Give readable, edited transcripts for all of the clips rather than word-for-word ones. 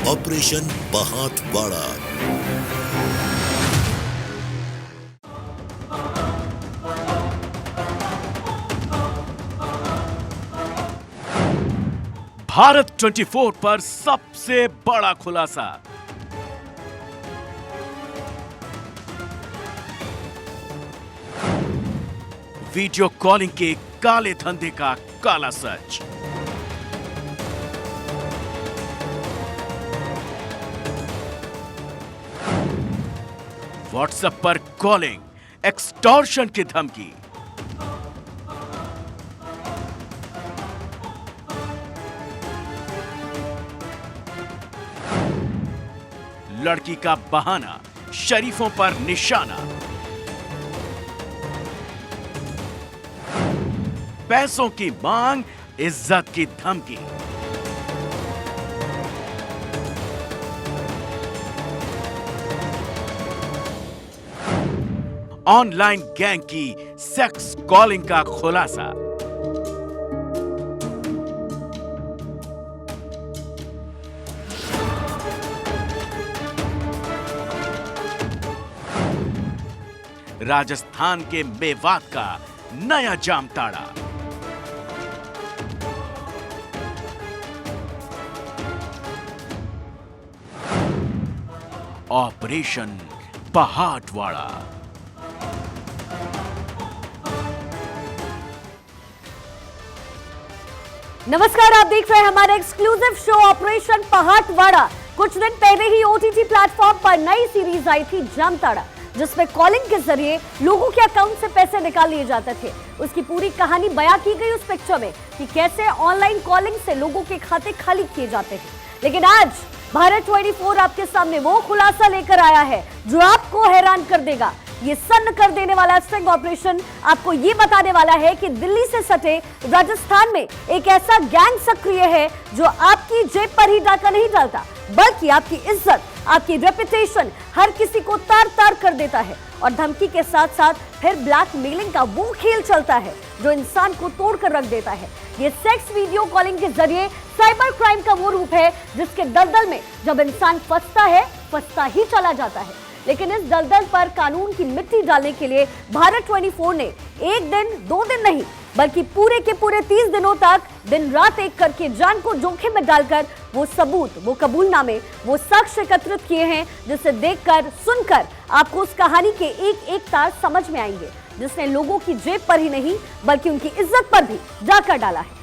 Operation पहाटवाड़ा। Bharat 24 पर सबसे बड़ा खुलासा। वीडियो कॉलिंग के काले धंधे का काला सच। व्हाट्सएप पर कॉलिंग, एक्सटॉर्शन की धमकी। लड़की का बहाना, शरीफों पर निशाना। पैसों की मांग, इज्जत की धमकी। ऑनलाइन गैंग की सेक्स कॉलिंग का खुलासा। राजस्थान के मेवात का नया जामताड़ा। ऑपरेशन पहाटवाड़ा। नमस्कार, आप देख रहे हैं हमारे एक्सक्लूसिव शो ऑपरेशन पहाटवाड़ा। कुछ दिन पहले ही ओटीटी प्लेटफॉर्म पर नई सीरीज आई थी जामताड़ा, जिसमें कॉलिंग के जरिए लोगों के अकाउंट से पैसे निकाल लिए जाते थे। उसकी पूरी कहानी बयां की गई उस पिक्चर में कि कैसे ऑनलाइन कॉलिंग से लोगों के खाते खाली किए जाते हैं। लेकिन आज भारत 24 आपके सामने वो खुलासा लेकर आया है जो आपको हैरान कर देगा। ये सन्न कर देने वाला स्टिंग ऑपरेशन आपको ये बताने वाला है कि दिल्ली से सटे राजस्थान में एक ऐसा गैंग सक्रिय है जो आपकी जेब पर ही डाका नहीं डालता, बल्कि आपकी इज्जत, आपकी रेपुटेशन, हर किसी को तार तार कर देता है। और धमकी के साथ साथ फिर ब्लैकमेलिंग का वो खेल चलता है जो इंसान को तोड़कर रख देता है। ये सेक्स वीडियो कॉलिंग के जरिए साइबर क्राइम का वो रूप है जिसके दलदल में जब इंसान फंसता है, फंसता ही चला जाता है। लेकिन इस दलदल पर कानून की मिट्टी डालने के लिए भारत 24 ने एक दिन, 2 दिन नहीं, बल्कि पूरे के पूरे 30 दिनों तक दिन रात एक करके जान को जोखिम में डालकर वो सबूत, वो कबूलनामे, वो साक्ष्य एकत्रित किए हैं जिसे देखकर, सुनकर आपको उस कहानी के एक एक तार समझ में आएंगे, जिसने लोगों की जेब पर ही नहीं बल्कि उनकी इज्जत पर भी डाका डाला है।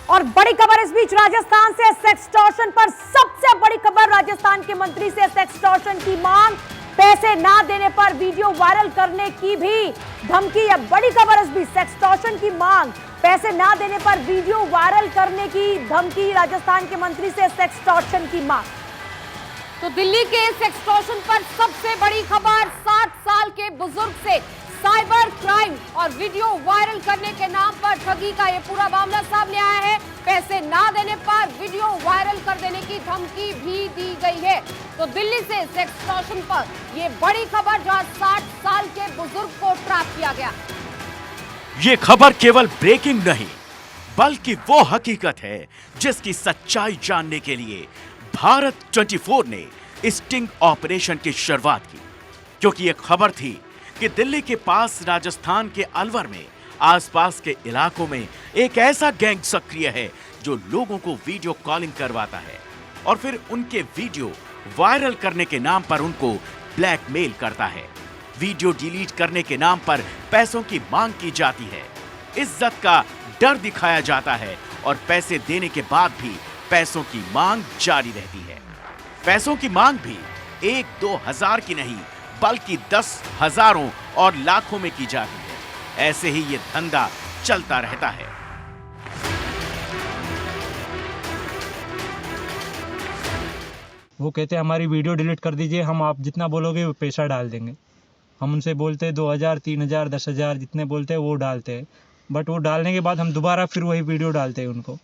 और बड़ी खबर इस बीच राजस्थान से, सेक्सटॉर्शन पर सबसे बड़ी खबर। राजस्थान के मंत्री से सेक्सटॉर्शन की मांग, पैसे ना देने पर वीडियो वायरल करने की भी धमकी। यह बड़ी खबर इस बीच, सेक्सटॉर्शन की मांग, पैसे ना देने पर वीडियो वायरल करने की धमकी। राजस्थान के मंत्री से सेक्सटॉर्शन की मांग। तो दिल्ली के सेक्सटॉर्शन पर सबसे बड़ी खबर, 60 साल के बुजुर्ग से साइबर क्राइम और वीडियो वायरल करने के नाम पर ठगी का ये पूरा मामला सामने आया है। पैसे ना देने पर वीडियो वायरल कर देने की धमकी भी दी गई है। तो दिल्ली से सेक्सटॉर्शन पर ये बड़ी खबर, जहां 60 साल के बुजुर्ग को ट्रैप किया गया। ये खबर केवल ब्रेकिंग नहीं, बल्कि वो हकीकत है जिसकी सच्चाई जानने के लिए भारत 24 ने स्टिंग ऑपरेशन की शुरुआत की। क्योंकि ये खबर थी कि दिल्ली के पास राजस्थान के अलवर में आसपास के इलाकों में एक ऐसा गैंग सक्रिय है जो लोगों को वीडियो कॉलिंग करवाता है और फिर उनके वीडियो वायरल करने के नाम पर उनको ब्लैकमेल करता है। वीडियो डिलीट करने के नाम पर पैसों की मांग की जाती है, इज्जत का डर दिखाया जाता है और पैसे देने के बाद भी पैसों की मांग जारी रहती है। पैसों की मांग भी 1-2 हजार की नहीं, बल्कि 10 हजारों और लाखों में की जाती है। ऐसे ही ये धंधा चलता रहता है। वो कहते हैं हमारी वीडियो डिलीट कर दीजिए, हम आप जितना बोलोगे वो पैसा डाल देंगे। हम उनसे बोलते हैं 2000, 3000, 10,000 जितने बोलते हैं वो डालते हैं, बट वो डालने के बाद हम दोबारा फिर वही वीडियो डालते हैं उनको।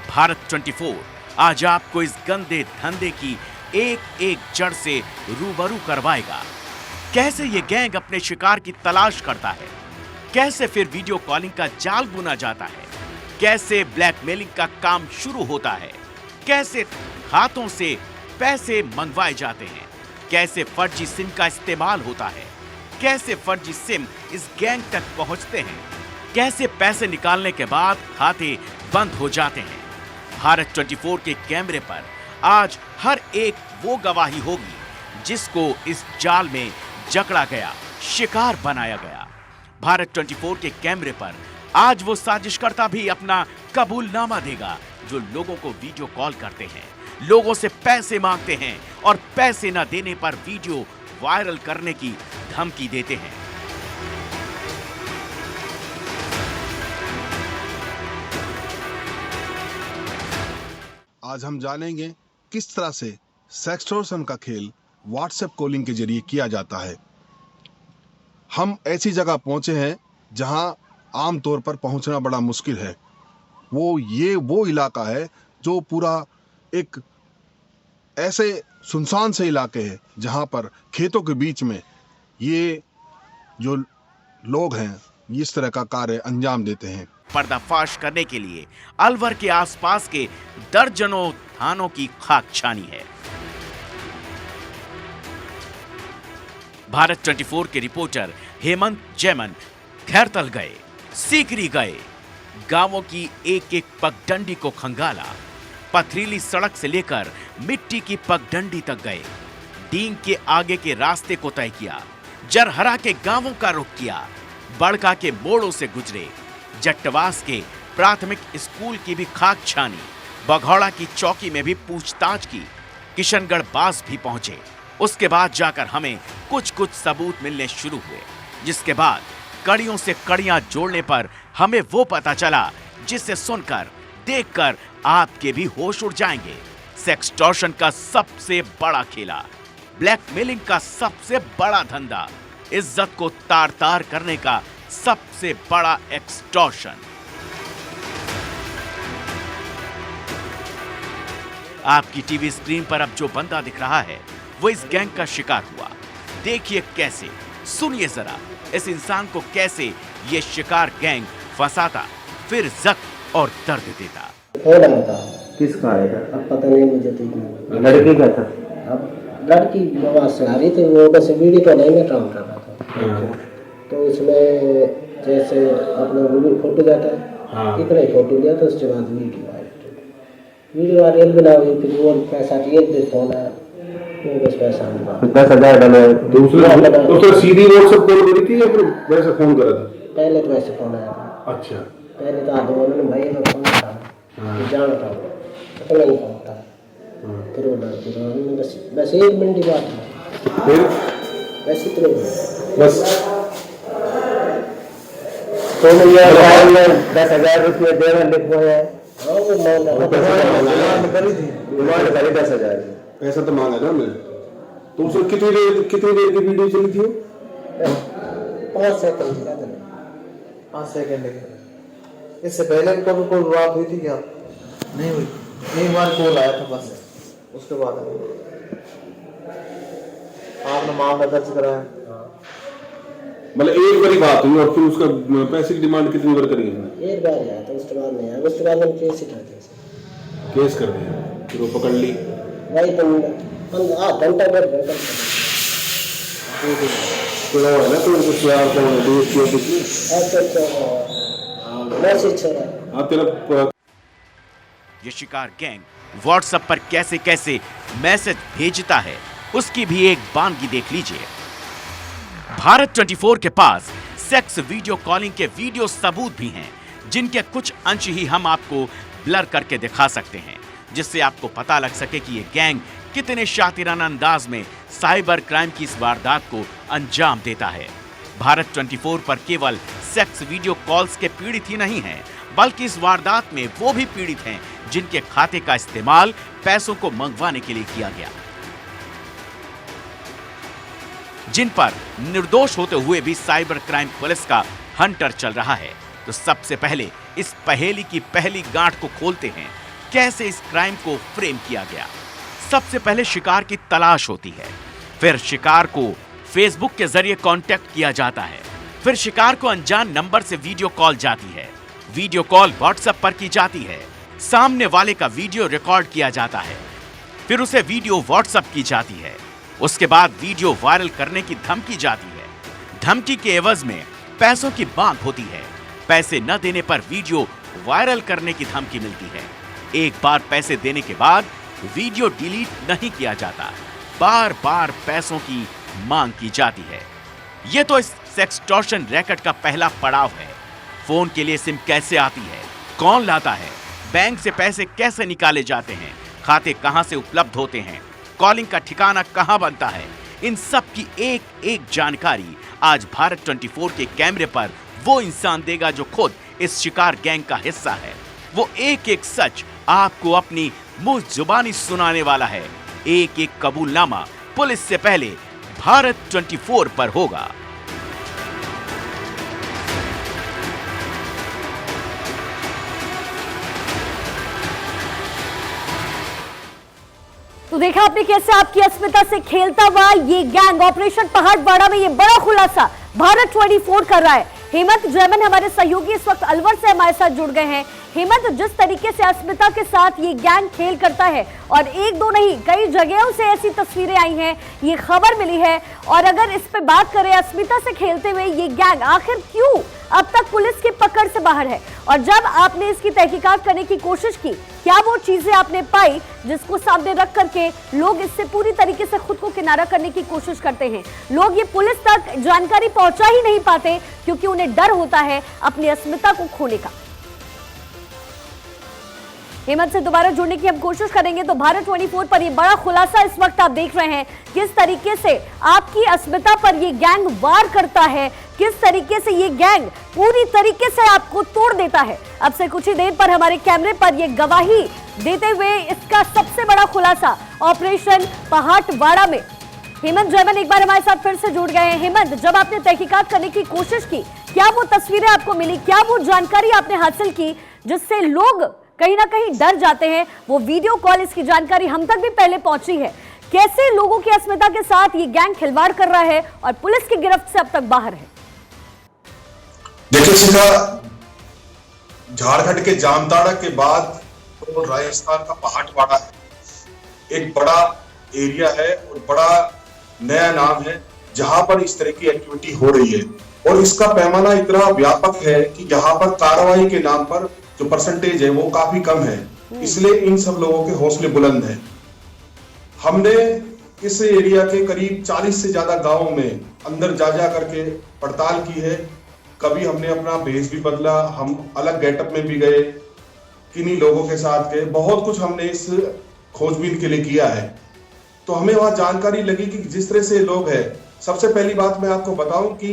भारत 24 आज आपको इस गंदे धंधे की एक एक जड़ से रूबरू करवाएगा। कैसे ये गैंग अपने शिकार की तलाश करता है, कैसे फिर वीडियो कॉलिंग का जाल बुना जाता है, कैसे ब्लैकमेलिंग का काम शुरू होता है, कैसे हाथों से पैसे मंगवाए जाते हैं, कैसे फर्जी सिम का इस्तेमाल होता है, कैसे फर्जी सिम इस गैंग तक पहुंचते हैं, कैसे पैसे निकालने के बाद खाते बंद हो जाते हैं। भारत 24 के कैमरे पर आज हर एक वो गवाही होगी जिसको इस जाल में जकड़ा गया, शिकार बनाया गया। भारत 24 के कैमरे पर आज वो साजिशकर्ता भी अपना कबूलनामा देगा जो लोगों को वीडियो कॉल करते हैं, लोगों से पैसे मांगते हैं और पैसे न देने पर वीडियो वायरल करने की धमकी देते हैं। आज हम जानेंगे किस तरह से सेक्सटॉर्शन का खेल व्हाट्सएप कॉलिंग के जरिए किया जाता है। हम ऐसी जगह पहुंचे हैं जहां आमतौर पर पहुंचना बड़ा मुश्किल है। वो इलाका है जो पूरा एक ऐसे सुनसान से इलाके है जहां पर खेतों के बीच में ये जो लोग हैं इस तरह का कार्य अंजाम देते हैं। पर्दाफाश करने के लिए अलवर के आसपास के दर्जनों थानों की खाक छानी है। भारत 24 के रिपोर्टर हेमंत जैमन खैरतल गए, सीकरी गए, गांवों की एक एक पगडंडी को खंगाला, पथरीली सड़क से लेकर मिट्टी की पगडंडी तक गए, डींग के आगे के रास्ते को तय किया, जरहरा के गांवों का रुख किया, बड़का के मोड़ों से गुजरे, जट्टवास के प्राथमिक स्कूल की भी खाक छानी, बघौड़ा की चौकी में भी पूछताछ की, किशनगढ़ बास भी पहुंचे। उसके बाद जाकर हमें कुछ कुछ सबूत मिलने शुरू हुए, जिसके बाद कड़ियों से कड़ियां जोड़ने पर हमें वो पता चला जिसे सुनकर देखकर आपके भी होश उड़ जाएंगे। सेक्सटॉर्शन का सबसे बड़ा खेला, ब्लैकमेलिंग का सबसे बड़ा धंधा, इज्जत को तार तार करने का सबसे बड़ा एक्सटॉर्शन। आपकी टीवी स्क्रीन पर अब जो बंदा दिख रहा है वो इस गैंग का शिकार हुआ। देखिए कैसे, सुनिए जरा इस इंसान को कैसे ये शिकार गैंग फंसाता, फिर जख्म और दर्द देता। फोन आया था। किसका आएगा? अब पता नहीं मुझे तो। लड़की का था? अब लड़की आवाज सुना रही थी, वो बस वीडियो तो नहीं मैं काम कर रहा था। तो उसमें जैसे अपना फोटो जाता है, इतना ही फोटो लिया तो उसके बाद वीडियो आ रही बना हुई, फिर वो पैसा चाहिए, फोन आया, बस पैसा 10,000 डाला। दूसरा सीधी व्हाट्सएप कॉल करी थी या फिर वैसे फोन करा था? पहले तो वैसे फोन आया था। अच्छा, पहले तो आधे उन्होंने भाई मैं फोन था, जाना था, पता नहीं फोन था, फिर वो लड़की बस 1 मिनट की बात था, फिर बस इतने बस तो ये 10,000 रुपये देना लिखवाया है। हाँ वो मांगा करी थी, डिमांड करी 10,000। पैसा तो मांगा था मैंने। तो उसमें कितनी देर की वीडियो चली थी? 5 सेकंड की, 5 सेकंड की। इससे पहले कभी कोई बात हुई थी क्या? नहीं हुई, एक बार कॉल आया था बस, उसके बाद आपने मामला दर्ज कराया। मतलब एक बारी बात हुई और फिर उसका पैसे की डिमांड कितनी बार करी है? एक बार आया था, उसके बाद नहीं आया। उसके बाद हम केस ही करते हैं, केस कर दिया, फिर वो पकड़ ली। भाई तुम घंटा डेढ़ घंटा तो है ना, तो कुछ यार तो दोस्त किया कितनी? मैसेज छोड़ा। हाँ तेरा ये शिकार गैंग व्हाट्सएप पर कैसे कैसे मैसेज भेजता है उसकी भी एक बानगी देख लीजिए। भारत 24 के पास सेक्स वीडियो कॉलिंग के वीडियो सबूत भी हैं, जिनके कुछ अंश ही हम आपको ब्लर करके दिखा सकते हैं, जिससे आपको पता लग सके कि ये गैंग कितने शातिराना अंदाज में साइबर क्राइम की इस वारदात को अंजाम देता है। भारत 24 पर केवल सेक्स वीडियो कॉल्स के पीड़ित ही नहीं हैं, बल्कि इस वारदात में वो भी पीड़ित हैं जिनके खाते का इस्तेमाल पैसों को मंगवाने के लिए किया गया, जिन पर निर्दोष होते हुए भी साइबर क्राइम पुलिस का हंटर चल रहा है। तो सबसे पहले इस पहेली की पहली गांठ को खोलते हैं, कैसे इस क्राइम को फ्रेम किया गया। सबसे पहले शिकार की तलाश होती है, फिर शिकार को फेसबुक के जरिए कांटेक्ट किया जाता है, फिर शिकार को अनजान नंबर से वीडियो कॉल जाती है, वीडियो कॉल व्हाट्सएप पर की जाती है, सामने वाले का वीडियो रिकॉर्ड किया जाता है, फिर उसे वीडियो व्हाट्सएप की जाती है। उसके बाद वीडियो वायरल करने की धमकी जाती है। धमकी के एवज में पैसों की मांग होती है। पैसे न देने पर वीडियो वायरल करने की धमकी मिलती है। एक बार पैसे देने के बाद वीडियो डिलीट नहीं किया जाता, बार बार पैसों की मांग की जाती है। यह तो इस सेक्सटॉर्शन रैकेट का पहला पड़ाव है। फोन के लिए सिम कैसे आती है, कौन लाता है, बैंक से पैसे कैसे निकाले जाते हैं, खाते कहां से उपलब्ध होते हैं, कॉलिंग का ठिकाना कहां बनता है, इन सब की एक एक जानकारी आज भारत 24 के कैमरे पर वो इंसान देगा जो खुद इस शिकार गैंग का हिस्सा है। वो एक एक सच आपको अपनी मुंह जुबानी सुनाने वाला है। एक एक कबूलनामा पुलिस से पहले भारत 24 पर होगा। तो देखा आपने कैसे आपकी अस्मिता से खेलता हुआ ये गैंग ऑपरेशन पहाड़वाड़ा में ये बड़ा खुलासा भारत 24 कर रहा है। हेमंत जैमन हमारे सहयोगी इस वक्त अलवर से हमारे साथ जुड़ गए हैं। हेमंत, जिस तरीके से अस्मिता के साथ ये गैंग खेल करता है और एक दो नहीं कई जगहों से ऐसी तस्वीरें आई हैं, ये खबर मिली है, और अगर इस पे बात करें अस्मिता से खेलते हुए ये गैंग आखिर क्यों अब तक पुलिस की पकड़ से बाहर है, और जब आपने इसकी तहकीकात करने की कोशिश की, क्या वो चीजें आपने पाई जिसको सामने रख करके लोग इससे पूरी तरीके से खुद को किनारा करने की कोशिश करते हैं? लोग ये पुलिस तक जानकारी पहुंचा ही नहीं पाते क्योंकि उन्हें डर होता है अपनी अस्मिता को खोने का। हेमंत से दोबारा जुड़ने की हम कोशिश करेंगे। तो भारत 24 पर ये बड़ा खुलासा इस वक्त आप देख रहे हैं, किस तरीके से आपकी अस्मिता पर ये गैंग वार करता है, किस तरीके से ये गैंग पूरी तरीके से आपको तोड़ देता है। अब से कुछ ही देर पर हमारे कैमरे पर ये गवाही देते हुए इसका सबसे बड़ा खुलासा ऑपरेशन पहाड़वाड़ा में। हेमंत जैमन एक बार हमारे साथ फिर से जुड़ गए हैं। हेमंत, जब आपने तहकीकात करने की कोशिश की, क्या वो तस्वीरें आपको मिली, क्या वो जानकारी आपने हासिल की जिससे लोग कहीं ना कहीं डर जाते हैं? वो वीडियो कॉल, इसकी जानकारी हम तक भी पहले पहुंची है। कैसे लोगों की अस्मिता के साथ ये गैंग खिलवाड़ कर रहा है और पुलिस की गिरफ्त से अब तक बाहर है? देखिए शिखा, झारखंड के जामताड़ा के बाद तो राजस्थान का पहाड़वाड़ा है। एक बड़ा एरिया है और बड़ा नया नाम है जहां पर इस तरह की एक्टिविटी हो रही है, और इसका पैमाना इतना व्यापक है कि यहाँ पर कार्रवाई के नाम पर जो परसेंटेज है वो काफी कम है। इसलिए इन सब लोगों के हौसले बुलंद हैं। हमने इस एरिया के करीब 40 से ज्यादा गांवों में अंदर जा करके पड़ताल की है। कभी हमने अपना भेष भी बदला, हम अलग गेटअप में भी गए, किन्हीं लोगों के साथ गए, बहुत कुछ हमने इस खोजबीन के लिए किया है। तो हमें वहां जानकारी लगी कि जिस तरह से लोग हैं, सबसे पहली बात मैं आपको बताऊं कि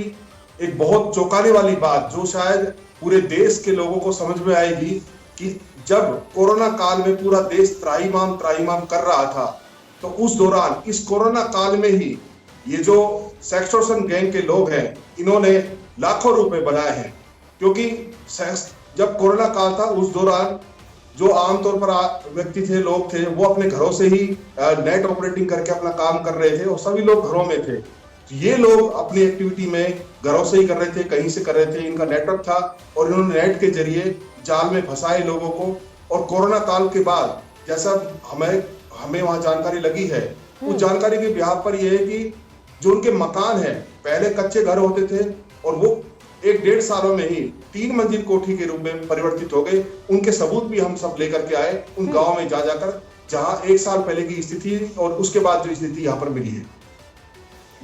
एक बहुत चौंकाने वाली बात जो शायद पूरे देश के लोगों को समझ में आएगी कि जब कोरोना काल में पूरा देश त्राहिमाम कर रहा था, तो उस दौरान इस कोरोना काल में ही ये जो सेक्सटॉर्शन गैंग के लोग हैं, इन्होंने लाखों रुपए बनाए हैं। क्योंकि जब कोरोना काल था उस दौरान जो आमतौर पर व्यक्ति थे, लोग थे, वो अपने घरों से ही नेट ऑपरेटिंग करके अपना काम कर रहे थे और सभी लोग घरों में थे। ये लोग अपनी एक्टिविटी में घरों से ही कर रहे थे, कहीं से कर रहे थे, इनका नेटवर्क था और इन्होंने नेट के जरिए जाल में फंसाए लोगों को। और कोरोना काल के बाद जैसा हमें वहां जानकारी लगी है, उस जानकारी के बिहार पर यह है कि जो उनके मकान है, पहले कच्चे घर होते थे और वो 1-1.5 सालों में ही 3 मंजिल कोठी के रूप में परिवर्तित हो गए। उनके सबूत भी हम सब लेकर के आए उन गाँव में जाकर, जहाँ 1 साल पहले की स्थिति और उसके बाद जो स्थिति यहाँ पर मिली है।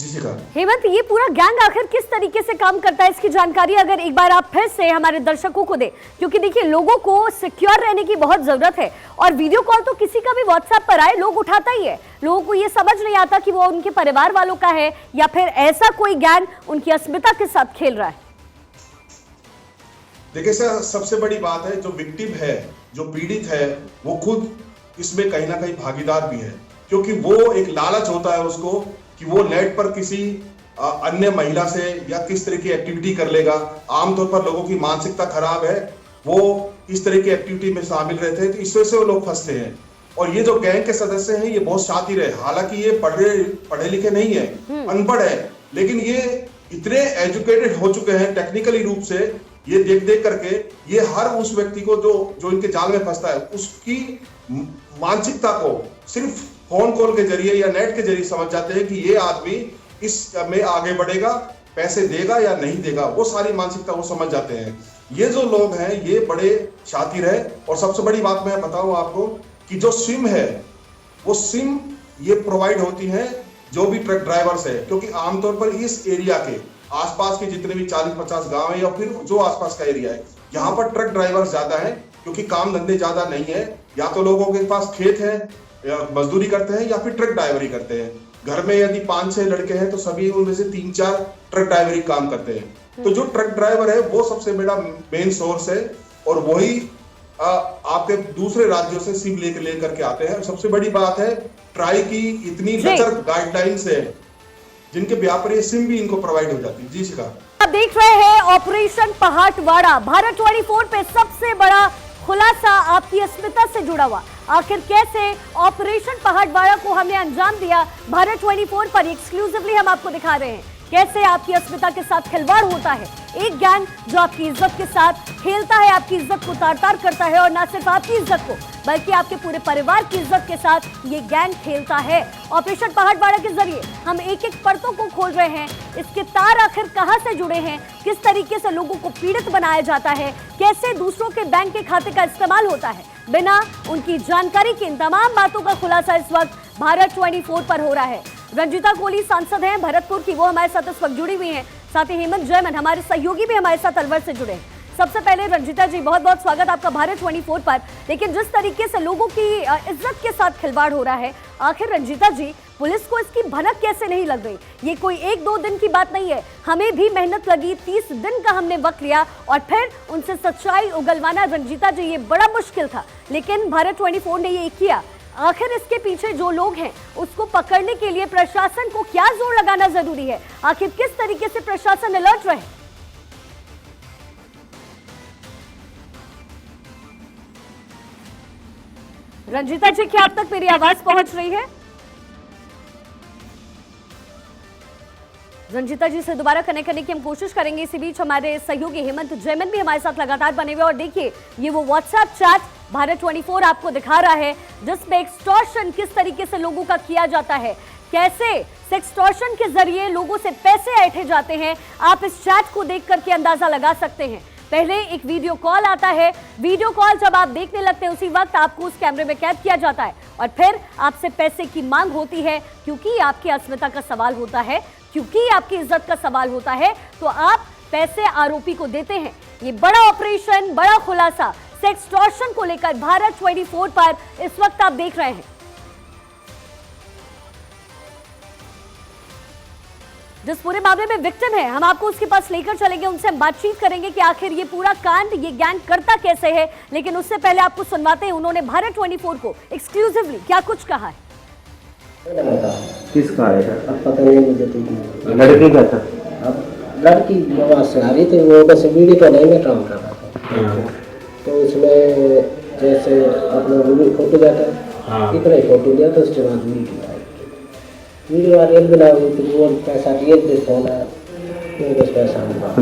हेमंत, ये पूरा गैंग आखिर किस तरीके से काम करता है, इसकी जानकारी अगर एक बार आप फिर से हमारे दर्शकों को दें, क्योंकि देखिए लोगों को सिक्योर रहने की बहुत जरूरत है और वीडियो कॉल तो किसी का भी व्हाट्सएप पर आए लोग उठाता ही है। लोगों को ये समझ नहीं आता कि वो उनके परिवार वालों का है या फिर ऐसा कोई गैंग उनकी अस्मिता के साथ खेल रहा है। देखिए सर, सबसे बड़ी बात है जो विक्टिम है, जो पीड़ित है, वो खुद इसमें कहीं ना कहीं भागीदार भी है, क्योंकि वो एक लालच होता है उसको कि वो नेट पर किसी अन्य महिला से या किस तरह की एक्टिविटी कर लेगा। आमतौर पर लोगों की मानसिकता खराब है, वो इस तरह की एक्टिविटी में शामिल रहते हैं, तो इस वजह से वो लोग फंसते हैं। और ये जो गैंग के सदस्य हैं ये बहुत शातिर है, हालांकि ये पढ़े लिखे नहीं है, अनपढ़ है, लेकिन ये इतने एजुकेटेड हो चुके हैं टेक्निकली रूप से, ये देख देख करके ये हर उस व्यक्ति को जो इनके जाल में फंसता है उसकी मानसिकता को सिर्फ फोन कॉल के जरिए या नेट के जरिए समझ जाते हैं कि ये आदमी इस में आगे बढ़ेगा, पैसे देगा या नहीं देगा, वो सारी मानसिकता वो समझ जाते हैं। ये जो लोग हैं ये बड़े शातिर है। और सबसे बड़ी बात मैं बताऊं आपको कि जो सिम है वो सिम ये प्रोवाइड होती है जो भी ट्रक ड्राइवर्स है, क्योंकि आमतौर पर इस एरिया के आसपास के जितने भी 40-50 गांव है या फिर जो आसपास का एरिया है यहाँ पर ट्रक ड्राइवर्स ज्यादा है, क्योंकि काम धंधे ज्यादा नहीं है। या तो लोगों के पास खेत है या मजदूरी करते हैं या फिर ट्रक ड्राइवरी करते हैं। घर में यदि 5-6 लड़के हैं तो सभी उनमें से 3-4 ट्रक ड्राइवरी काम करते हैं। तो जो ट्रक ड्राइवर है वो सबसे बड़ा मेन सोर्स है और वही आपके दूसरे राज्यों से सिम लेकर के आते हैं। सबसे बड़ी बात है ट्राई की इतनी बेहतर गाइडलाइंस है जिनके ब्याह पर ये सिम भी इनको प्रोवाइड हो जाती है। जी शिखा, आप देख रहे हैं ऑपरेशन पहाटवाड़ा। भारत 24 पे सबसे बड़ा खुलासा आपकी अस्मिता से जुड़ा हुआ। आखिर कैसे ऑपरेशन पहाटवाड़ा को हमने अंजाम दिया, भारत 24 पर एक्सक्लूसिवली हम आपको दिखा रहे हैं। कैसे आपकी अस्मिता के साथ खिलवाड़ होता है, एक गैंग जो आपकी इज्जत के साथ खेलता है, आपकी इज्जत को तार-तार करता है और न सिर्फ आपकी इज्जत को बल्कि आपके पूरे परिवार की इज्जत के साथ ये गैंग खेलता है। ऑपरेशन पहाटवाड़ा के जरिए हम एक एक परतों को खोल रहे हैं। इसके तार आखिर कहां से जुड़े हैं, किस तरीके से लोगों को पीड़ित बनाया जाता है, कैसे दूसरों के बैंक के खाते का इस्तेमाल होता है, बिना उनकी जानकारी के इन तमाम बातों का खुलासा इस वक्त भारत 24 पर हो रहा है। रंजीता कोहली सांसद हैं भरतपुर की, वो हमारे साथ इस वक्त जुड़ी हुई हैं। साथ ही हेमंत जयमन हमारे सहयोगी भी हमारे साथ अलवर से जुड़े हैं। सबसे पहले रंजीता जी, बहुत बहुत स्वागत आपका भारत 24 पर। लेकिन जिस तरीके से लोगों की इज्जत के साथ खिलवाड़ हो रहा है, आखिर रंजीता जी पुलिस को इसकी भनक कैसे नहीं लग रही? ये कोई 1-2 दिन की बात नहीं है, हमें भी मेहनत लगी, 30 दिन का हमने वक्त लिया और फिर उनसे सच्चाई उगलवाना रंजीता जी ये बड़ा मुश्किल था, लेकिन भारत 24 ने ये किया। आखिर इसके पीछे जो लोग हैं उसको पकड़ने के लिए प्रशासन को क्या जोर लगाना जरूरी है? आखिर किस तरीके से प्रशासन अलर्ट रहे? रंजीता जी, क्या अब तक मेरी आवाज पहुंच रही है? रंजीता जी से दोबारा कनेक्ट करने की हम कोशिश करेंगे। इसी बीच हमारे सहयोगी हेमंत जयमन भी हमारे साथ लगातार बने हुए और देखिए ये वो व्हाट्सएप चैट भारत 24 आपको दिखा रहा है जिसमें एक्सटॉर्शन किस तरीके से लोगों का किया जाता है, कैसे सेक्सटॉर्शन के जरिए लोगों से पैसे ऐंठे जाते हैं। आप इस चैट को देख करके अंदाजा लगा सकते हैं। पहले एक वीडियो कॉल आता है, वीडियो कॉल जब आप देखने लगते हैं उसी वक्त आपको उस कैमरे में कैद किया जाता है और फिर आपसे पैसे की मांग होती है, क्योंकि आपकी अस्मिता का सवाल होता है, क्योंकि आपकी इज्जत का सवाल होता है, तो आप पैसे आरोपी को देते हैं। ये बड़ा ऑपरेशन, बड़ा खुलासा सेक्सटॉर्शन को लेकर भारत 24 पर इस वक्त आप देख रहे हैं। जिस पूरे मामले में विक्टिम है, हम आपको उसके पास लेकर चलेंगे, उनसे हम बातचीत करेंगे कि आखिर ये पूरा कांड, ये गैंग करता कैसे है। लेकिन उससे पहले आपको सुनवाते हैं उन्होंने भारत 24 को एक्सक्लूसिवली क्या कुछ कहा है। किसका है? अब पता नहीं मुझे तो लड़की का था। अब लड़की आवाज से आ रही थी, वो बस वीडियो तो नहीं मैं काम कर रहा था, तो उसमें जैसे अपना फोटो जाता है इतना ही फोटो लिया तो उसके बाद वीडियो रियल बना हुई थी, वो पैसा रियल दे फोन है, बस पैसा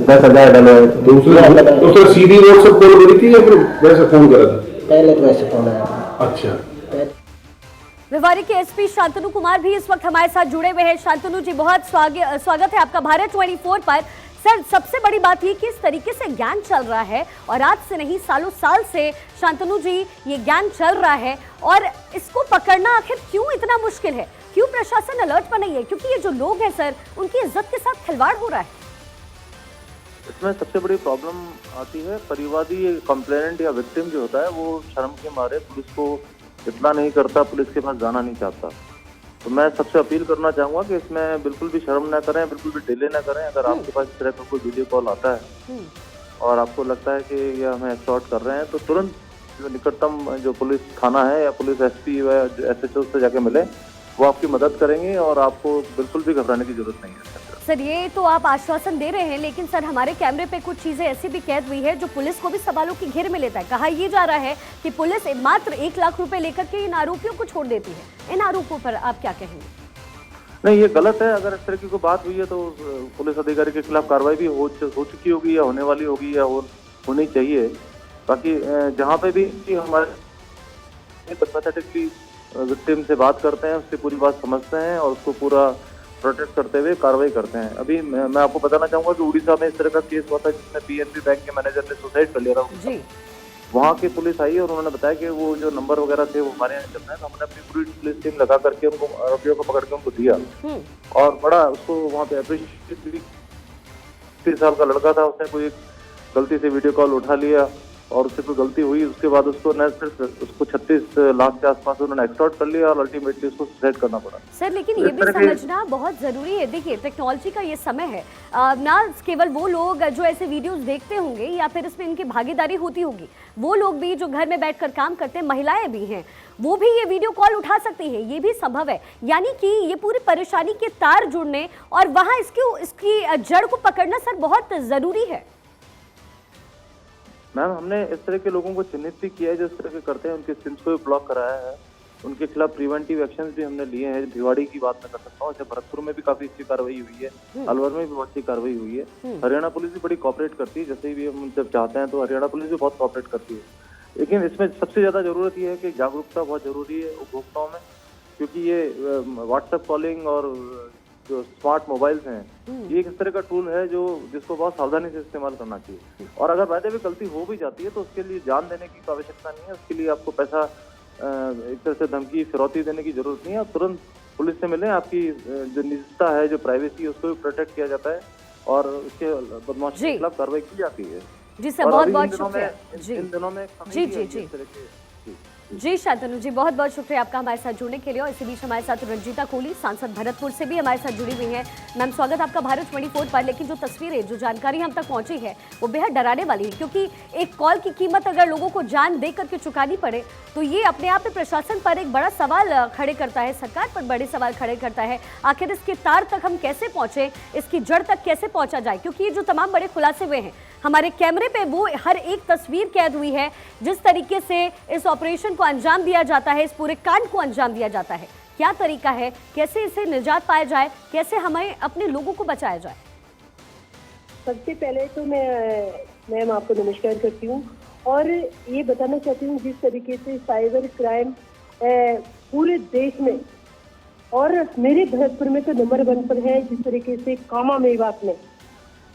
10,000 डलवाए। तो सीधी व्हाट्सएप कॉल करी थी या फिर वैसे फोन करा था? पहले तो वैसे फोन आया। अच्छा। भिवाड़ी के एसपी शांतनु कुमार भी इस वक्त हमारे साथ जुड़े हुए हैं। शांतनु जी, बहुत स्वागत है आपका भारत 24 पर। सर, सबसे बड़ी बात ये कि इस तरीके से गैंग चल रहा है और आज से नहीं सालों साल से शांतनु जी ये गैंग चल रहा है और इसको पकड़ना आखिर क्यों इतना मुश्किल है? क्यों प्रशासन अलर्ट पर नहीं है? क्योंकि ये जो लोग हैं सर, उनकी इज्जत के साथ खिलवाड़ हो रहा है। इसमें सबसे बड़ी प्रॉब्लम आती है परिवादी कंप्लेनेंट या विक्टिम जो होता है वो शर्म के मारे पुलिस को इतना नहीं करता, पुलिस के पास जाना नहीं चाहता। तो मैं सबसे अपील करना चाहूँगा कि इसमें बिल्कुल भी शर्म ना करें, बिल्कुल भी डिले ना करें। अगर आपके पास इस तरह का कोई वीडियो कॉल आता है और आपको लगता है कि ये हमें एक्सटॉर्ट कर रहे हैं, तो तुरंत जो निकटतम जो पुलिस थाना है या पुलिस एसपी या SHO से जाके मिले, वो आपकी मदद करेंगे और आपको बिल्कुल भी घबराने की जरूरत नहीं है। सर, ये तो आप आश्वासन दे रहे हैं, लेकिन सर हमारे कैमरे पे कुछ चीजें ऐसी भी कैद हुई है जो पुलिस को भी सवालों की घेर में लेता है। कहा यह जा रहा है कि पुलिस मात्र 1 लाख रुपए लेकर के इन आरोपियों को छोड़ देती है। इन आरोपों पर आप क्या कहेंगे? नहीं, ये गलत है। अगर इस तरह की कोई बात हुई है तो पुलिस अधिकारी के खिलाफ कार्रवाई भी हो चुकी होगी या होने वाली होगी या होनी चाहिए। बाकी जहाँ पे भी हमारे पैथेटिकली विक्टिम से बात करते हैं, उसकी पूरी बात समझते हैं और उसको पूरा प्रोटेक्ट करते हुए कार्रवाई करते हैं। अभी मैं आपको बताना चाहूंगा कि उड़ीसा में इस तरह का केस हुआ था जिसमें पीएनबी बैंक के मैनेजर ने सुसाइड कर लिया था। वहाँ की पुलिस आई और उन्होंने बताया कि वो जो नंबर वगैरह थे वो हमारे यहाँ चल रहे हैं, तो हमने अपनी पूरी पुलिस टीम लगा करके उनको आरोपियों को पकड़ के उनको दिया और बड़ा उसको वहाँ पे अप्रिशिएट भी। 30 साल का लड़का था, उसने कोई गलती से वीडियो कॉल उठा लिया और उससे कोई गलती हुई, उसके बाद उसको न सिर्फ उसको 36 लाख के आसपास उन्होंने एक्सटॉर्ट कर लिया और अल्टीमेटली उसको सुसाइड करना पड़ा। सर लेकिन ये भी समझना बहुत जरूरी है। देखिए टेक्नोलॉजी का ये समय है, ना केवल वो लोग जो ऐसे वीडियोस देखते होंगे या फिर इसमें इनकी भागीदारी होती होगी, वो लोग भी जो घर में बैठकर काम करते हैं, महिलाएं भी हैं, वो भी ये वीडियो कॉल उठा सकती हैं, ये भी संभव है। यानी कि ये पूरी परेशानी के तार जुड़ने और वहां इसकी जड़ को पकड़ना सर बहुत जरूरी है। मैम, हमने इस तरह के लोगों को चिन्हित भी किया है जो इस तरह के करते हैं, उनके सिम्स को भी ब्लॉक कराया है, उनके खिलाफ प्रिवेंटिव एक्शंस भी हमने लिए हैं। भिवाड़ी की बात मैं कर सकता हूँ, जैसे भरतपुर में भी काफी अच्छी कार्रवाई हुई है, अलवर में भी बहुत अच्छी कार्रवाई हुई है। हरियाणा पुलिस भी बड़ी कॉपरेट करती है, जैसे भी हम जब चाहते हैं तो हरियाणा पुलिस भी बहुत कॉपरेट करती है। लेकिन इसमें सबसे ज्यादा जरूरत यह है कि जागरूकता बहुत जरूरी है उपभोक्ताओं में, क्योंकि ये व्हाट्सएप कॉलिंग और जो स्मार्ट मोबाइल्स हैं, ये एक तरह का टूल है जिसको बहुत सावधानी से इस्तेमाल करना चाहिए। और अगर वैसे भी गलती हो भी जाती है तो उसके लिए जान देने की आवश्यकता नहीं है, उसके लिए आपको पैसा एक तरह से धमकी फिरौती देने की जरूरत नहीं है। आप तुरंत पुलिस से मिलें, आपकी जो निजता है, जो प्राइवेसी है, उसको भी प्रोटेक्ट किया जाता है और उसके बदमाशी के खिलाफ कार्रवाई की जाती है। जी सर, बहुत बहुत शुक्रिया। इन दिनों में जी शांतनु जी, बहुत बहुत शुक्रिया आपका हमारे साथ जुड़ने के लिए। और इसी बीच हमारे साथ रंजीता कोहली, सांसद भरतपुर से भी हमारे साथ जुड़ी हुई हैं। मैम, स्वागत आपका भारत 24 पर। लेकिन जो तस्वीरें, जो जानकारी हम तक पहुंची है वो बेहद डराने वाली है, क्योंकि एक कॉल की कीमत अगर लोगों को जान दे करके चुकानी पड़े तो ये अपने आप में प्रशासन पर एक बड़ा सवाल खड़े करता है, सरकार पर बड़े सवाल खड़े करता है। आखिर इसके तार तक हम कैसे पहुंचे, इसकी जड़ तक कैसे पहुंचा जाए, क्योंकि ये जो तमाम बड़े खुलासे हुए हैं, हमारे कैमरे पे वो हर एक तस्वीर कैद हुई है, जिस तरीके से इस ऑपरेशन को अंजाम दिया जाता है, इस पूरे कांड को अंजाम दिया जाता है। क्या तरीका है, कैसे इसे निजात पाया जाए, कैसे हमें अपने लोगों को बचाया जाए? सबसे पहले तो मैम आपको नमस्कार करती हूँ और ये बताना चाहती हूँ, जिस तरीके से साइबर क्राइम पूरे देश में और मेरे भरतपुर में तो नंबर 1 पर है, जिस तरीके से कामा मेवात में,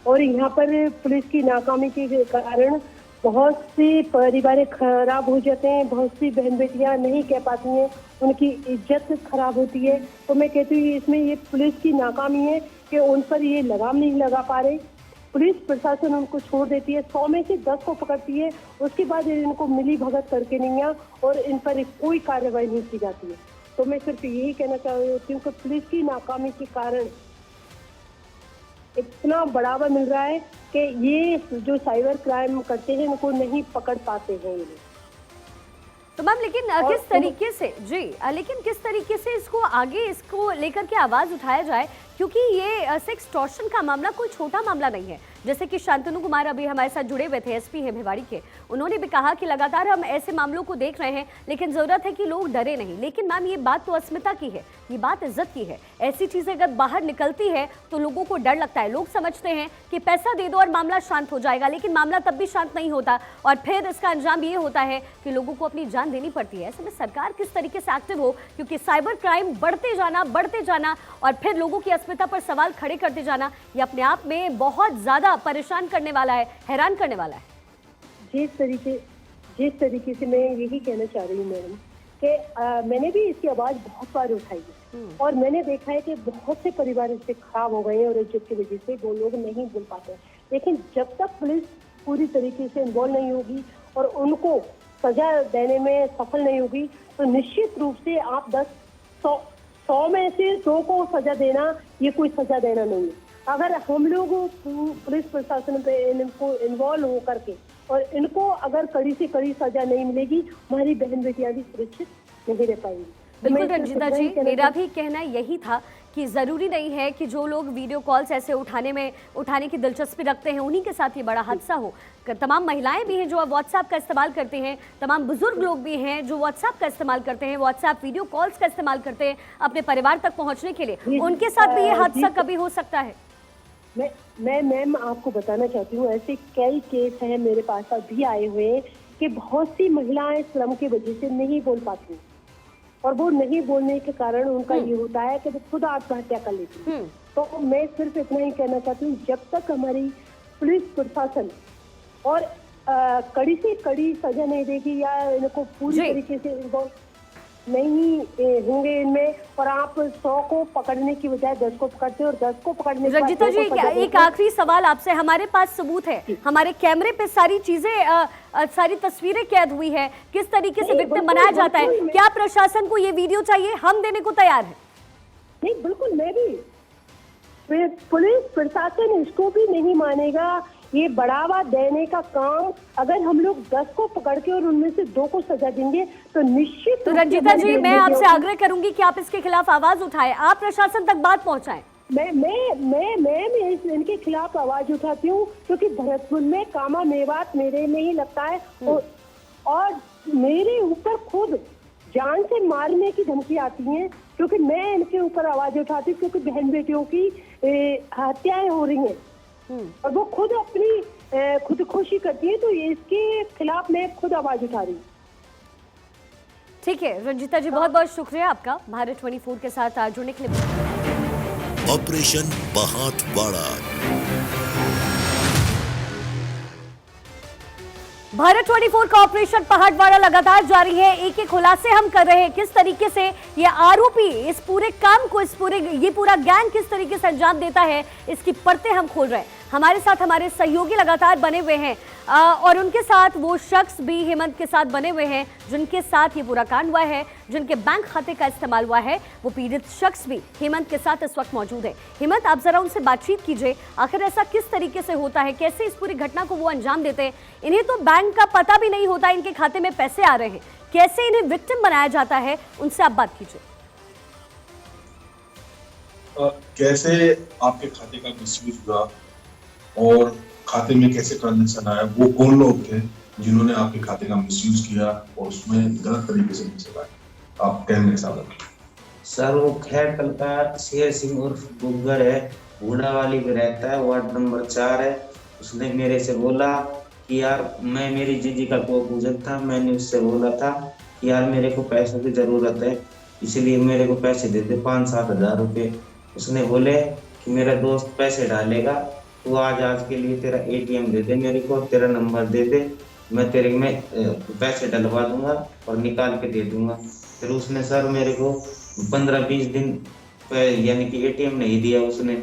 और यहाँ पर पुलिस की नाकामी के कारण बहुत से परिवार खराब हो जाते हैं, बहुत सी बहन बेटियां नहीं कह पाती हैं, उनकी इज्जत खराब होती है। तो मैं कहती हूँ इसमें ये पुलिस की नाकामी है कि उन पर ये लगाम नहीं लगा पा रहे। पुलिस प्रशासन उनको छोड़ देती है, 100 में से 10 को पकड़ती है, उसके बाद इनको मिली भगत करके नहीं है और इन पर कोई कार्रवाई नहीं की जाती है। तो मैं सिर्फ यही कहना चाहती हूँ कि पुलिस की नाकामी के कारण इतना बढ़ावा मिल रहा है कि ये जो साइबर क्राइम करते हैं उनको नहीं पकड़ पाते हैं ये। तो मैम, लेकिन किस तरीके से लेकिन किस तरीके से इसको लेकर के आवाज उठाया जाए, क्योंकि ये सेक्स एक्सटॉर्शन का मामला कोई छोटा मामला नहीं है। जैसे कि शांतनु कुमार अभी हमारे साथ जुड़े हुए थे, एसपी है भिवाड़ी के, उन्होंने भी कहा कि लगातार हम ऐसे मामलों को देख रहे हैं, लेकिन जरूरत है कि लोग डरे नहीं। लेकिन मैम, ये बात तो अस्मिता की है, ये बात इज्जत की है। ऐसी चीजें अगर बाहर निकलती है तो लोगों को डर लगता है, लोग समझते हैं कि पैसा दे दो और मामला शांत हो जाएगा, लेकिन मामला तब भी शांत नहीं होता और फिर इसका अंजाम ये होता है कि लोगों को अपनी जान देनी पड़ती है। ऐसे में सरकार किस तरीके से एक्टिव हो, क्योंकि साइबर क्राइम बढ़ते जाना और फिर लोगों की अस्मिता पर सवाल खड़े करते जाना, ये अपने आप में बहुत ज्यादा परेशान करने वाला है, हैरान करने वाला है। जिस तरीके से मैं यही कहना चाह रही हूँ मैडम कि मैंने भी इसकी आवाज बहुत बार उठाई है और मैंने देखा है कि बहुत से परिवार इससे खराब हो गए हैं और इज्जत की वजह से वो लोग नहीं बोल पाते। लेकिन जब तक पुलिस पूरी तरीके से इन्वॉल्व नहीं होगी और उनको सजा देने में सफल नहीं होगी तो निश्चित रूप से आप 100 में से 2 को सजा देना ये कोई सजा देना नहीं है। अगर हम लोग पुलिस प्रशासन पे इनको इन्वॉल्व हो करके और इनको अगर कड़ी से कड़ी सजा नहीं मिलेगी, हमारी बहन बेटियां भी सुरक्षित नहीं रह पाएंगी। बिल्कुल रंजीता जी, मेरा भी कहना यही था कि ज़रूरी नहीं है कि जो लोग वीडियो कॉल्स ऐसे उठाने की दिलचस्पी रखते हैं उन्हीं के साथ ये बड़ा हादसा हो। तमाम महिलाएं भी हैं जो व्हाट्सएप का इस्तेमाल करते हैं, तमाम बुजुर्ग लोग भी हैं जो व्हाट्सएप का इस्तेमाल करते हैं, व्हाट्सएप वीडियो कॉल्स का इस्तेमाल करते हैं अपने परिवार तक पहुंचने के लिए, उनके साथ भी ये हादसा कभी हो सकता है। मैं मैम आपको बताना चाहती हूँ, ऐसे कई केस हैं मेरे पास अभी आए हुए कि बहुत सी महिलाएं श्रम की वजह से नहीं बोल पाती और वो नहीं बोलने के कारण उनका ये होता है कि वो खुद आत्महत्या कर लेती है। तो मैं सिर्फ इतना ही कहना चाहती हूँ, जब तक हमारी पुलिस प्रशासन और कड़ी से कड़ी सजा नहीं देगी या इनको पूरी तरीके से इनको नहीं होंगे इनमें, और आप 100 को पकड़ने की बजाय 10 को पकड़ते और 10 को पकड़ने के बाद रंजीता जी, एक आखिरी सवाल आपसे। हमारे पास सबूत है, हमारे कैमरे पे सारी चीजें, सारी तस्वीरें कैद हुई है, किस तरीके से विक्टिम बनाया जाता है। क्या प्रशासन को ये वीडियो चाहिए? हम देने को तैयार है। नहीं, बिल्कुल, मैं भी, पुलिस प्रशासन इसको भी नहीं मानेगा। ये बढ़ावा देने का काम अगर हम लोग 10 को पकड़ के और उनमें से 2 को सजा देंगे तो निश्चित। तो रंजीता जी, मैं आपसे आग्रह करूंगी कि आप इसके खिलाफ आवाज उठाएं, आप प्रशासन तक बात पहुंचाएं। मैं इनके खिलाफ आवाज उठाती हूँ क्योंकि भरतपुर में कामा मेवात मेरे में ही लगता है और मेरे ऊपर खुद जान से मारने की धमकी आती है क्योंकि मैं इनके ऊपर आवाज उठाती हूँ क्योंकि बहन बेटियों की हत्याएं हो रही हैं और वो खुद अपनी खुदकुशी करती है, तो इसके खिलाफ मैं खुद आवाज उठा रही हूँ। ठीक है रंजीता जी, बहुत बहुत शुक्रिया आपका भारत 24 के साथ जुड़ने के लिए। ऑपरेशन पहाटवाड़ा। भारत 24 का ऑपरेशन पहाटवाड़ा लगातार जारी है। एक खुलासे हम कर रहे हैं किस तरीके से ये आरोपी इस पूरे काम को, ये पूरा गैंग किस तरीके से अंजाम देता है, इसकी परतें हम खोल रहे हैं। हमारे साथ हमारे सहयोगी लगातार बने हुए हैं और उनके साथ वो शख्स भी हेमंत के साथ बने हुए हैं जिनके साथ ये पूरा कांड हुआ है, जिनके बैंक खाते का इस्तेमाल हुआ है। वो पीड़ित शख्स भी हेमंत के साथ इस वक्त मौजूद है। हेमंत, आप जरा उनसे बातचीत कीजिए, आखिर ऐसा किस तरीके से होता है, कैसे इस पूरी घटना को वो अंजाम देते हैं। इन्हें तो बैंक का पता भी नहीं होता, इनके खाते में पैसे आ रहे हैं, कैसे इन्हें विक्टिम बनाया जाता है, उनसे आप बात कीजिए। कैसे आपके खाते का मिसयूज हुआ और खाते में कैसे ट्रांजैक्शन आया, वो कौन लोग थे जिन्होंने आपके खाते का मिसयूज किया और उसमें गलत तरीके से पैसे लाए, आप कहने साथ। सर वो खैरकल का शेर सिंह उर्फ गुग्गर है, बूढ़ा वाली में रहता है, वार्ड नंबर 4 है। उसने मेरे से बोला कि यार मैं, मेरी जीजी का कोई बुजुर्ग था, मैंने उससे बोला था कि यार मेरे को पैसों की जरूरत है, इसलिए मेरे को पैसे दे दे 5-7 हज़ार रुपये। उसने बोले कि मेरा दोस्त पैसे डालेगा, तू आज के लिए तेरा ATM दे दे मेरे को, तेरा नंबर दे दे, मैं तेरे में पैसे डलवा दूंगा और निकाल के दे दूंगा। फिर उसने सर मेरे को 15-20 दिन यानी कि ATM नहीं दिया उसने।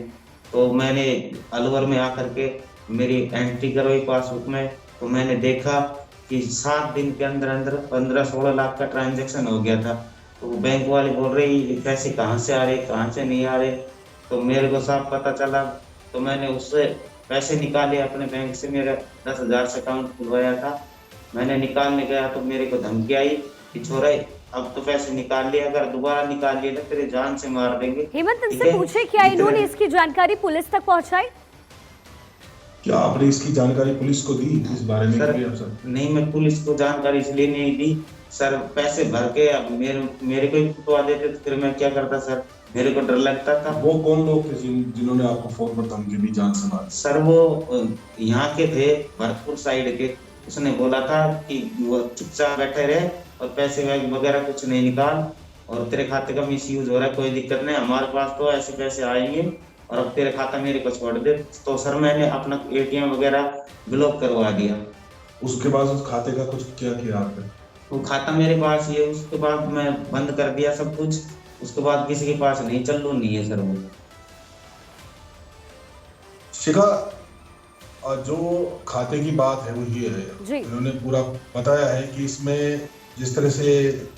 तो मैंने अलवर में आकर के मेरी एंट्री करवाई पासबुक में, तो मैंने देखा कि 7 दिन के अंदर अंदर 15-16 लाख का ट्रांजैक्शन हो गया था। तो बैंक वाले बोल रहे ये पैसे कहाँ से आ रहे, कहाँ से नहीं आ रहे। तो मेरे को साफ पता चला, तो मैंने उससे पैसे निकाले अपने बैंक से, मेरा 10,000 से अकाउंट खुलवाया था। मैंने निकालने गया तो मेरे को धमकी आई कि छोरा अब तो पैसे निकाल लिए, अगर दोबारा निकाल लिए तो तेरे जान से मार देंगे। हेमंत, इनसे पूछे क्या इन्होंने इसकी जानकारी पुलिस तक पहुंचाई? क्या आपने इसकी जानकारी पुलिस को दी इस बारे में? सर नहीं, मैं पुलिस को जानकारी इसलिए नहीं दी सर, पैसे भर के अब मेरे को ही कुटवा देते तो फिर मैं क्या करता सर, मेरे को डर लगता था। वो कौन लोग थे जिन्होंने आपको फोन पर धमकी दी, जान से मार? सर वो यहाँ के थे, भरतपुर साइड के। उसने बोला था कि वो चुपचाप बैठे रहे और पैसे वगैरह कुछ नहीं निकाल, और तेरे खाते का मिसयूज हो रहा है, कोई दिक्कत नहीं, हमारे पास तो ऐसे पैसे आएंगे और अब तेरे खाता मेरे को छोड़ दे। तो सर मैंने अपना ATM वगैरह ब्लॉक करवा दिया। उसके बाद उस खाते का कुछ क्या किया आपने? वो खाता मेरे पास ही है, उसके बाद मैं बंद कर दिया सब कुछ, उसके बाद किसी के पास नहीं, चालू नहीं है सर वो। शिखा, जो खाते की बात है वो ये है, इन्होंने पूरा बताया है कि इसमें जिस तरह से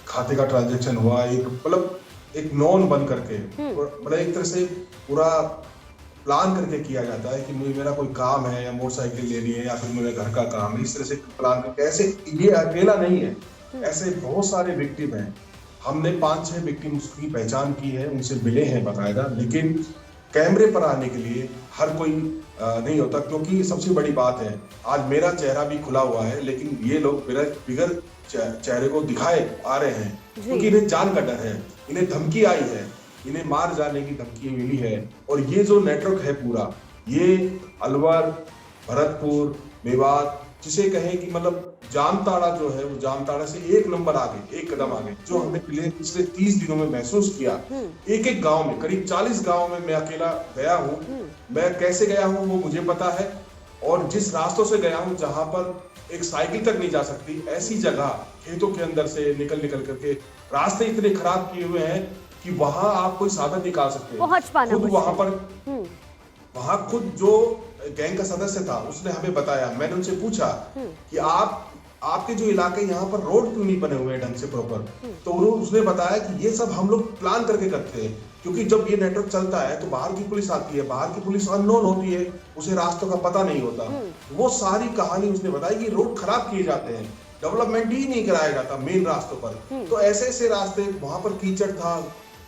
खाते का ट्रांजैक्शन हुआ, एक मतलब एक नॉन बन करके, मतलब एक तरह से पूरा प्लान करके किया जाता है कि मेरा कोई काम है या मोटरसाइकिल लेनी है या फिर मेरे घर का काम है, इस तरह से प्लान करके। ऐसे ये अकेला नहीं है, ऐसे बहुत सारे विक्टिम हैं हमने 5-6 विक्टिम्स की पहचान की है, उनसे मिले हैं बाकायदा, लेकिन कैमरे पर आने के लिए हर कोई नहीं होता, क्योंकि सबसे बड़ी बात है आज मेरा चेहरा भी खुला हुआ है, लेकिन ये लोग बिगर चेहरे को दिखाए आ रहे हैं क्योंकि इन्हें जान का डर है, इन्हें धमकी आई है, इन्हें मार जाने की धमकी मिली है। और ये जो नेटवर्क है पूरा, ये अलवर, भरतपुर, मेवात, जिसे कहें कि मतलब जामताड़ा जो है वो जामताड़ा से एक नंबर आगे, एक कदम आगे, जो हमने पिछले 30 दिनों में महसूस किया। एक गांव में, करीब 40 गांव में मैं अकेला गया हूँ। मैं कैसे गया हूँ वो मुझे पता है, और जिस रास्तों से गया हूँ जहां पर एक साइकिल तक नहीं जा सकती, ऐसी जगह खेतों के अंदर से निकल करके रास्ते इतने खराब किए हुए हैं कि वहां आप कोई साधन निकाल सकते हैं। खुद वहां पर खुद जो गैंग का सदस्य था उसने हमें बताया, मैंने उनसे पूछा कि आपके जो इलाके यहाँ पर रोड क्यों नहीं बने हुए हैं ढंग से प्रॉपर, तो उसने बताया कि ये सब हम लोग प्लान करके करते हैं, क्योंकि जब ये नेटवर्क चलता है तो बाहर की पुलिस आती है, बाहर की पुलिस अननोन होती है, उसे रास्तों का पता नहीं होता। वो सारी कहानी उसने बताई कि रोड खराब किए जाते हैं, डेवलपमेंट ही नहीं कराया जाता मेन रास्तों पर। तो ऐसे ऐसे रास्ते, वहां पर कीचड़ था,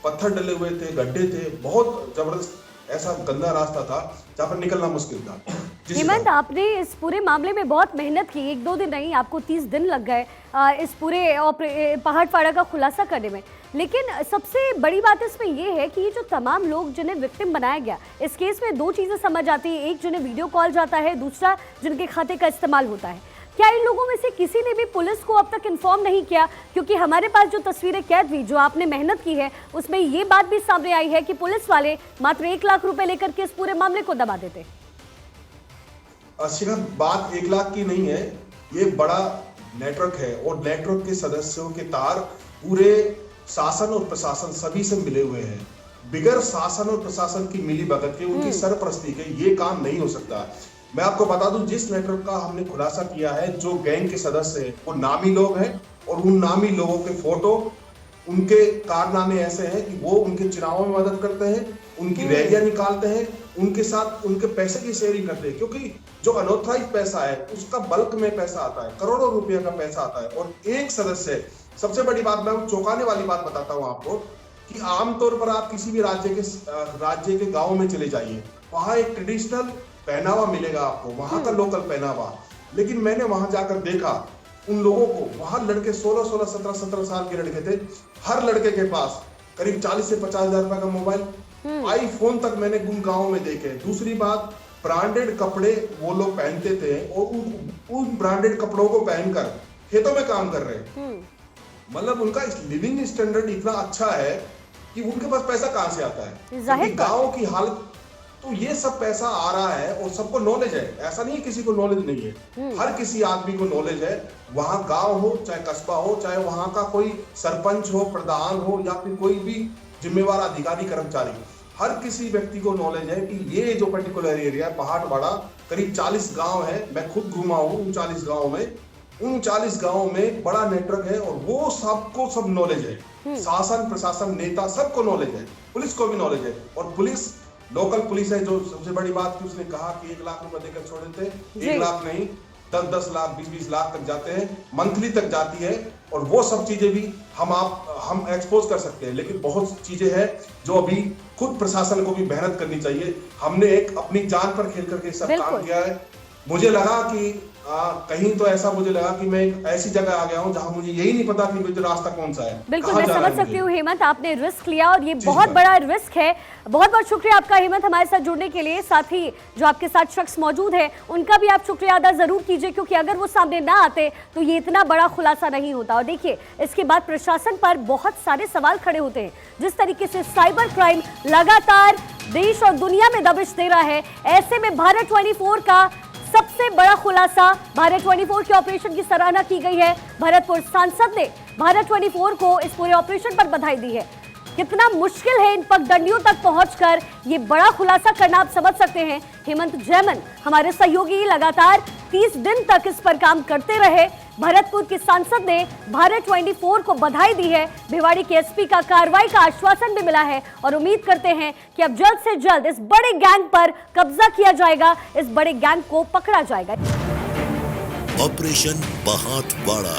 पत्थर डले हुए थे, गड्ढे थे, बहुत जबरदस्त ऐसा गंदा रास्ता था जहाँ पर निकलना मुश्किल था। हेमंत, आपने इस पूरे मामले में बहुत मेहनत की, 1-2 दिन नहीं, आपको 30 दिन लग गए इस पूरे पहाड़वाड़ा का खुलासा करने में। लेकिन सबसे बड़ी बात इसमें यह है कि ये जो तमाम लोग जिन्हें विक्टिम बनाया गया, इस केस में 2 चीज़ें समझ आती है, एक जिन्हें वीडियो कॉल जाता है, दूसरा जिनके खाते का इस्तेमाल होता है। क्या इन लोगों में से किसी ने भी पुलिस को अब तक इन्फॉर्म नहीं किया? क्योंकि हमारे पास जो तस्वीरें कैद हुई, जो आपने मेहनत की है, उसमें ये बात भी सामने आई है कि पुलिस वाले मात्र 1 लाख रुपए लेकर के इस पूरे मामले को दबा देते। सिर्फ बात 1 लाख की नहीं है, ये बड़ा नेटवर्क है और नेटवर्क के सदस्यों के तार पूरे शासन और प्रशासन सभी से मिले हुए हैं। बिगर शासन और प्रशासन की मिली भगत के, उनकी सरपरस्ती के ये काम नहीं हो सकता। मैं आपको बता दूं, जिस नेटवर्क का हमने खुलासा किया है, जो गैंग के सदस्य हैं वो नामी लोग हैं, और उन नामी लोगों के फोटो, उनके कारनामे ऐसे हैं कि वो उनके चुनावों में मदद करते हैं, उनकी रैलियां निकालते हैं, उनके साथ उनके पैसे की शेयरिंग करते हैं, क्योंकि जो अनऑथराइज पैसा है उसका बल्क में पैसा आता है, करोड़ों रुपए का पैसा आता है। और एक सदस्य, सबसे बड़ी बात, मैं चौंकाने वाली बात बताता हूँ आपको, कि आमतौर पर आप किसी भी राज्य के गाँव में चले जाइए, वहां एक ट्रेडिशनल पहनावा मिलेगा आपको, वहां का लोकल पहनावा। लेकिन मैंने वहां जाकर देखा उन लोगों को, वहां लड़के 16, 17 साल के लड़के थे, हर लड़के के पास करीब 40 से 50 हजार रुपए का मोबाइल, आईफोन तक मैंने उन गाँव में देखे। दूसरी बात, ब्रांडेड कपड़े वो लोग पहनते थे और उन ब्रांडेड कपड़ों को पहनकर खेतों में काम कर रहे। मतलब उनका लिविंग स्टैंडर्ड इतना अच्छा है कि उनके पास पैसा कहां से आता है। गाँव की हालत, तो ये सब पैसा आ रहा है और सबको नॉलेज है, ऐसा नहीं है किसी को नॉलेज नहीं है, हर किसी आदमी को नॉलेज है। वहां गांव हो चाहे कस्बा हो, चाहे वहां का कोई सरपंच हो, प्रधान हो, या फिर कोई भी जिम्मेवार अधिकारी कर्मचारी, हर किसी व्यक्ति को नॉलेज है कि ये जो पर्टिकुलर एरिया है पहाड़वाड़ा, करीब 40 गांव है, मैं खुद घूमा हूँ उन 40 गाँव में। उन 40 गाँव में बड़ा नेटवर्क है और वो सबको सब नॉलेज है, शासन प्रशासन नेता सबको नॉलेज है, पुलिस को भी नॉलेज है। और पुलिस, लोकल पुलिस है, जो सबसे बड़ी बात की उसने कहा कि 1 लाख रुपए देकर छोड़ देते, 1 लाख नहीं, 10-10 लाख, 20-20 लाख तक जाते हैं, मंथली तक जाती है। और वो सब चीजें भी हम एक्सपोज कर सकते हैं, लेकिन बहुत चीजें हैं जो अभी खुद प्रशासन को भी मेहनत करनी चाहिए। हमने एक अपनी जान पर खेल करके सब काम किया है। मुझे लगा कि कहीं तो ऐसा मुझे लगा कि मैं एक ऐसी जगह आ गया हूं जहां मुझे यही नहीं पता कि रास्ता कौन सा है। बिल्कुल, मैं समझ सकती हूँ हेमंत, आपने रिस्क लिया और ये बहुत बड़ा रिस्क है। बहुत बहुत शुक्रिया आपका हेमंत हमारे साथ जुड़ने के लिए। साथ ही जो आपके साथ शख्स मौजूद है उनका भी आप शुक्रिया अदा जरूर कीजिए, क्योंकि अगर वो सामने ना आते तो ये इतना बड़ा खुलासा नहीं होता। और देखिए, इसके बाद प्रशासन पर बहुत सारे सवाल खड़े होते हैं। जिस तरीके से साइबर क्राइम लगातार देश और दुनिया में दबिश दे रहा है, ऐसे में भारत 24 का सबसे बड़ा खुलासा, भारत 24 के ऑपरेशन की सराहना की गई है। भरतपुर सांसद ने भारत 24 को इस पूरे ऑपरेशन पर बधाई दी है। कितना मुश्किल है इन पगडंडियों तक पहुंचकर ये बड़ा खुलासा करना, आप समझ सकते हैं। हेमंत जैमन हमारे सहयोगी लगातार 30 दिन तक इस पर काम करते रहे। भरतपुर के सांसद ने भारत 24 को बधाई दी है। भिवाड़ी के एसपी का कार्रवाई का आश्वासन भी मिला है और उम्मीद करते हैं कि अब जल्द से जल्द इस बड़े गैंग पर कब्जा किया जाएगा, इस बड़े गैंग को पकड़ा जाएगा। ऑपरेशन पहाड़वाड़ा।